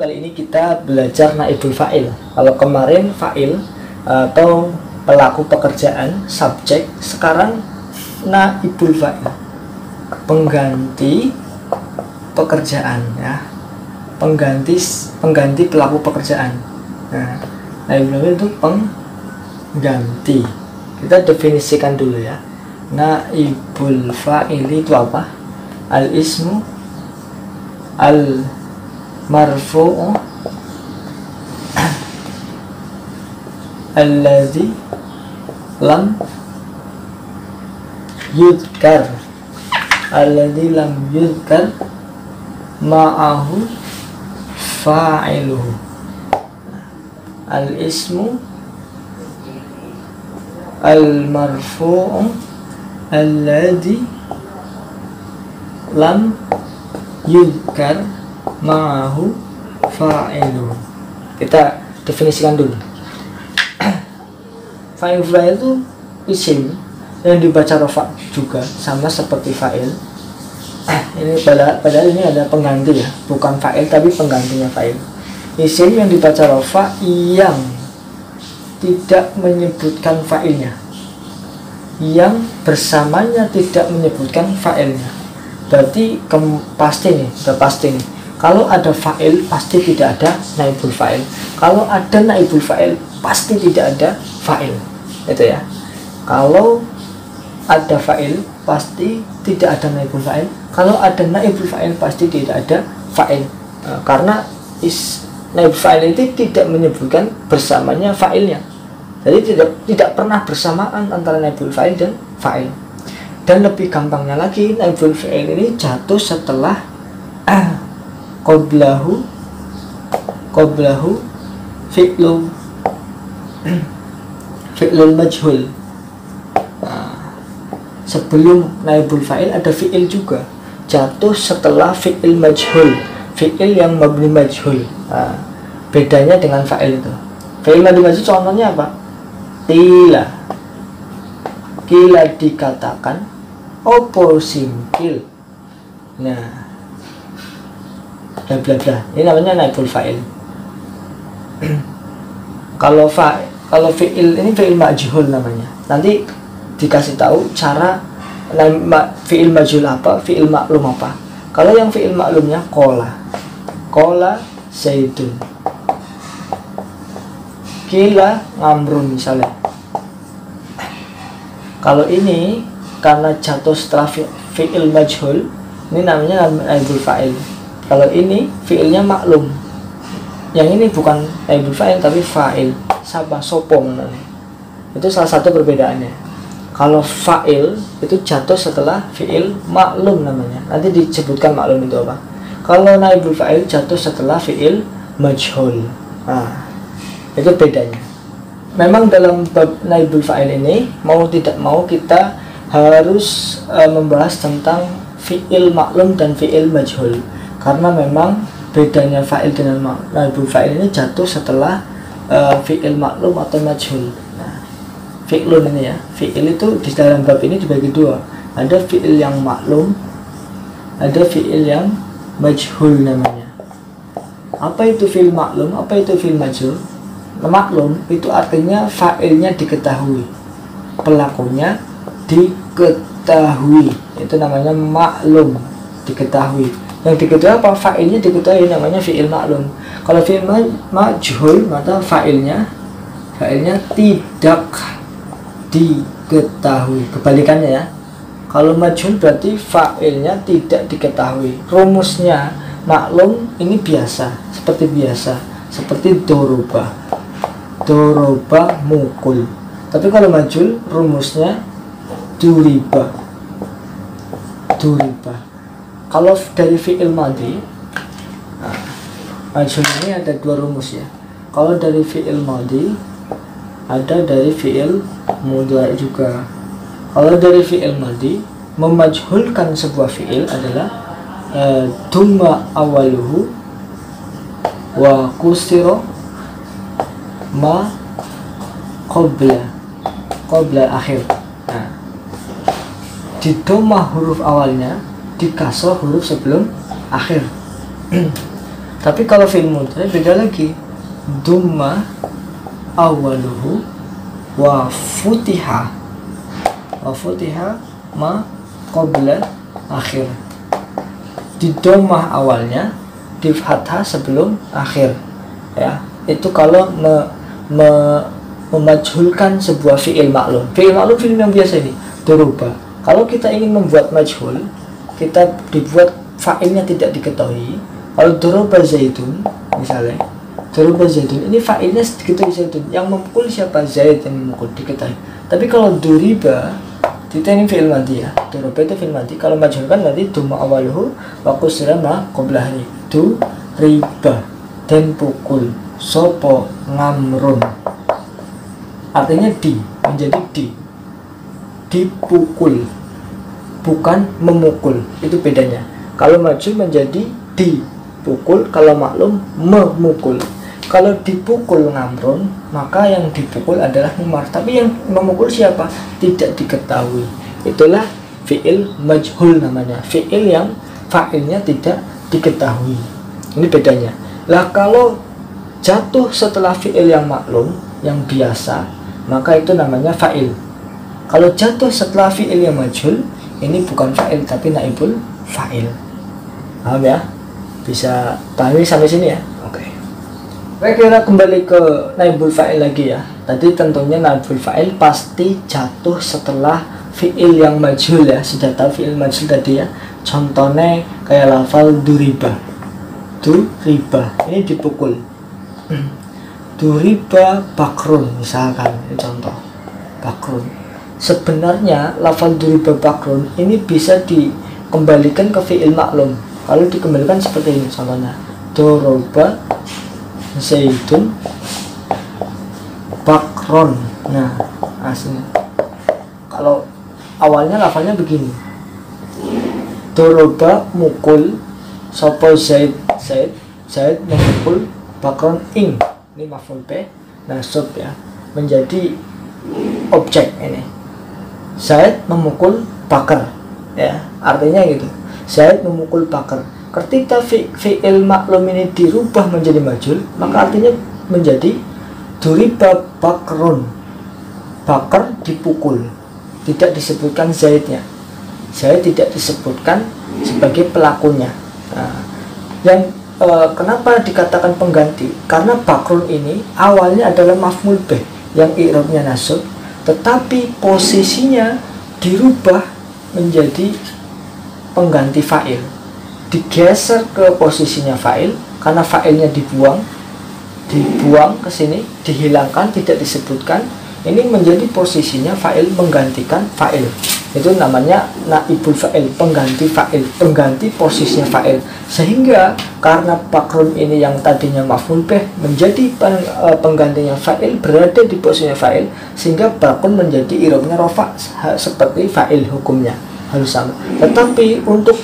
kali ini kita belajar naibul fa'il. Kalau kemarin fa'il atau pelaku pekerjaan, subjek, sekarang naibul fa'il, pengganti pekerjaan ya. Pengganti pelaku pekerjaan. Nah, naibul fa'il itu pengganti. Kita definisikan dulu ya. Naibul fa'il itu apa? Al-ismu al-marfu'u alladhi lam yudhkar ma'ahu fa'iluhu. Al-ismu al-marfu'u alladhi lam yudhkar ma'ahu fa'iluhu. Kita definisikan dulu. Fa'il itu isim yang dibaca rofa juga, sama seperti fa'il. Ini padahal ini ada pengganti ya, bukan fa'il tapi penggantinya fa'il. Isim yang dibaca rofa yang tidak menyebutkan fa'ilnya, yang bersamanya tidak menyebutkan fa'ilnya. Berarti pasti nih, udah pasti nih. Kalau ada fa'il pasti tidak ada naibul fa'il. Kalau ada naibul fa'il pasti tidak ada fa'il. Itu ya. Kalau ada fa'il pasti tidak ada naibul fa'il. Kalau ada naibul fa'il pasti tidak ada fa'il. Karena naibul fa'il itu tidak menyebutkan bersamanya fa'ilnya. Jadi tidak pernah bersamaan antara naibul fa'il dan fa'il. Dan lebih gampangnya lagi, naibul fa'il ini jatuh setelah qoblahu fi'lul majhul. Sebelum naibul fa'il ada fi'il juga, jatuh setelah fi'il majhul, fi'il yang mabni majhul. Bedanya dengan fa'il itu, fi'il mabni majhul contohnya apa? Kila dikatakan, opo singkil. Nah, bla bla bla. Ini namanya naibul fa'il. Kalau fi'il ini fi'il majhul namanya. Nanti dikasih tahu cara fi'il majhul apa, fi'il maklum apa. Kalau yang fi'il maklumnya kola zaidun, kila ngamrun misalnya. Kalau ini karena jatuh setelah fi'il majhul, ini namanya naibul fa'il. Kalau ini fi'ilnya maklum, yang ini bukan naibul fa'il tapi fa'il, sabah sopong namanya. Itu salah satu perbedaannya. Kalau fa'il itu jatuh setelah fi'il maklum namanya. Nanti disebutkan maklum itu apa. Kalau naibul fa'il jatuh setelah fi'il majhul. Nah, itu bedanya. Memang dalam bab naibul fa'il ini mau tidak mau kita harus membahas tentang fi'il maklum dan fi'il majhul, karena memang bedanya fa'il dengan naibul fa'il ini jatuh setelah fi'il maklum atau majhul. Nah, fi'lun ini ya, fi'il itu di dalam bab ini dibagi dua, ada fi'il yang maklum, ada fi'il yang majhul namanya. Apa itu fi'il maklum, apa itu fi'il majhul? Maklum itu artinya fa'ilnya diketahui, pelakunya diketahui, itu namanya maklum, diketahui. Yang diketahui apa? Fa'ilnya diketahui, namanya fi'il maklum. Kalau fi'il majhul maka fa'ilnya tidak diketahui, kebalikannya ya. Kalau majhul berarti fa'ilnya tidak diketahui. Rumusnya maklum ini biasa, seperti doroba mukul. Tapi kalau majhul rumusnya duriba. Kalau dari fi'il madhi, majhul ini ada dua rumus ya. Kalau dari fi'il madhi, ada dari fi'il mudhari juga. Kalau dari fi'il madhi, memajhulkan sebuah fi'il adalah dumma awaluhu wa kusiro ma qabla akhir. Nah, di domah huruf awalnya, di kasroh huruf sebelum akhir. Tapi kalau fi'il mudhari beda lagi. Dumma awaluhu wa futiha ma qabla akhir. Di domah awalnya, di fathah sebelum akhir. Ya, itu kalau memajhulkan sebuah fi'il maklum. Fi'il maklum fi'il yang biasa ini, doroba. Kalau kita ingin membuat majhul, kita dibuat fa'ilnya tidak diketahui. Kalau doroba zaidun misalnya, doroba zaidun ini fa'ilnya diketahui zaidun, yang memukul siapa? Zaid yang memukul, diketahui. Tapi kalau duriba, kita ini fi'il madhi ya, doroba itu fi'il madhi. Kalau majhulkan nanti duma awaluhu wa kusra ma qoblahni. Duriba, dan pukul sopo ngamrun, artinya menjadi dipukul, bukan memukul. Itu bedanya. Kalau majhul menjadi dipukul, kalau maklum memukul. Kalau dipukul ngamrun, maka yang dipukul adalah Umar, tapi yang memukul siapa? Tidak diketahui. Itulah fi'il majhul namanya, fi'il yang fa'ilnya tidak diketahui. Ini bedanya. Lah kalau jatuh setelah fi'il yang maklum, yang biasa, maka itu namanya fa'il. Kalau jatuh setelah fi'il yang majhul, ini bukan fa'il tapi naibul fa'il. Paham ya? Bisa pahami sampai sini ya? Oke. Baik, kita kembali ke naibul fa'il lagi ya. Tadi tentunya naibul fa'il pasti jatuh setelah fi'il yang majhul ya. Sudah tahu fi'il majhul tadi ya. Contohnya kayak lafal duriba. Duriba, ini dipukul. Duriba bakrun misalkan, ini contoh bakrun. Sebenarnya lafal duriba bakrun ini bisa dikembalikan ke fi'il maklum. Kalau dikembalikan seperti ini contohnya, doroba zaidun bakron. Nah, aslinya kalau awalnya lafalnya begini, doroba mukul sopo zaid memukul bakron ing, ini maf'ul bih nasab ya, menjadi objek ini. Zaid memukul bakar ya, artinya gitu, Zaid memukul bakar. Ketika fi'il maklum ini dirubah menjadi majhul, maka artinya menjadi duriba bakrun, bakar dipukul, tidak disebutkan Zaidnya. Zaid tidak disebutkan sebagai pelakunya. Nah, yang kenapa dikatakan pengganti? Karena bakrun ini awalnya adalah maf'ul bih yang i'rabnya nasab, tetapi posisinya dirubah menjadi pengganti fa'il, digeser ke posisinya fa'il karena fa'ilnya dibuang ke sini, dihilangkan, tidak disebutkan. Ini menjadi posisinya fa'il menggantikan fa'il. Itu namanya naibul fa'il, pengganti fa'il, pengganti posisinya fa'il. Sehingga karena bakrun ini yang tadinya maf'ul bih menjadi penggantinya fa'il, berada di posisinya fa'il, sehingga bakrun menjadi i'rabnya rafa seperti fa'il, hukumnya harus sama. Tetapi untuk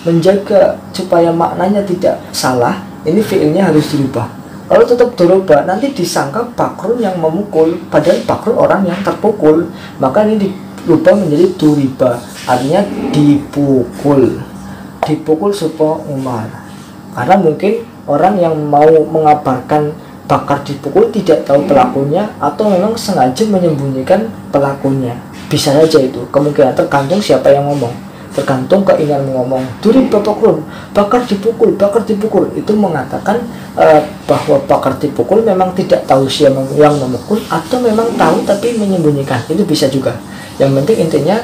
menjaga supaya maknanya tidak salah, ini fi'ilnya harus dirubah. Kalau tetap doroba, nanti disangka bakrun yang memukul, padahal bakrun orang yang terpukul. Maka ini dirubah menjadi duriba, artinya dipukul supaya Umar. Karena mungkin orang yang mau mengabarkan bakar dipukul tidak tahu pelakunya, atau memang sengaja menyembunyikan pelakunya. Bisa saja itu, kemungkinan tergantung siapa yang ngomong, tergantung keinginan ngomong. Duriba bakrun, bakar dipukul, itu mengatakan bahwa bakar dipukul memang tidak tahu siapa yang memukul, atau memang tahu tapi menyembunyikan. Itu bisa juga. Yang penting intinya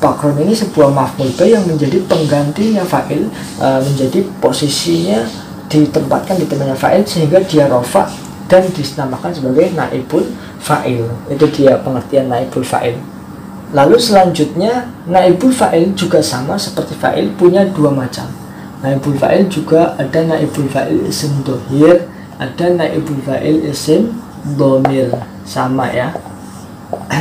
bakrun ini sebuah maf'ul bih yang menjadi penggantinya fa'il, menjadi posisinya ditempatkan di tempatnya fa'il, sehingga dia rafa dan dinamakan sebagai naibul fa'il. Itu dia pengertian naibul fa'il. Lalu selanjutnya naibul fa'il juga sama seperti fa'il, punya dua macam. Naibul fa'il juga ada naibul fa'il isim dhohir, ada naibul fa'il isim dhamir, sama ya.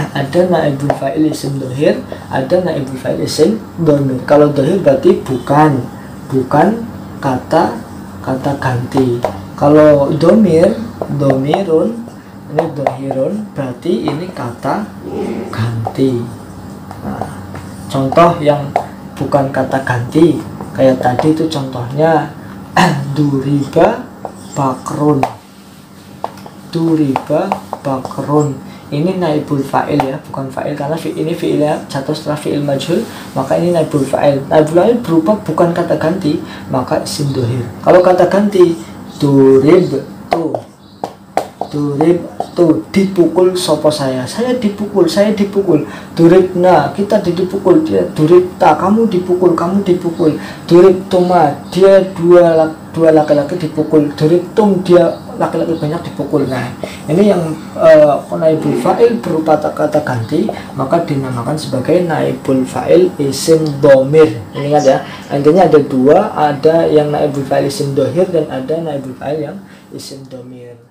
Ada naibul fa'il isim dhohir, ada naibul fa'il isim dhamir. Kalau dhohir berarti bukan kata ganti. Kalau dhomirun, ini dhohirun, berarti ini kata ganti. Nah, contoh yang bukan kata ganti kayak tadi itu contohnya Duriba bakrun. Duriba bakrun. Ini naibul fa'il ya, bukan fa'il, karena ini fi'ilnya jatuh setelah fi'il majhul, maka ini naibul fa'il. Naibul fa'il berupa bukan kata ganti, maka isim dohir. Kalau kata ganti, durib tu dipukul sopo saya dipukul, duribna kita dipukul, dia duribta kamu dipukul, duribtuma dia dua laki-laki dipukul, duribtum dia laki-laki banyak dipukul. Nah ini yang naibul fa'il berupa kata ganti, maka dinamakan sebagai naibul fa'il isim domir. Ingat ya, intinya ada dua, ada yang naibul fa'il isim dohir dan ada naibul fa'il yang isim domir.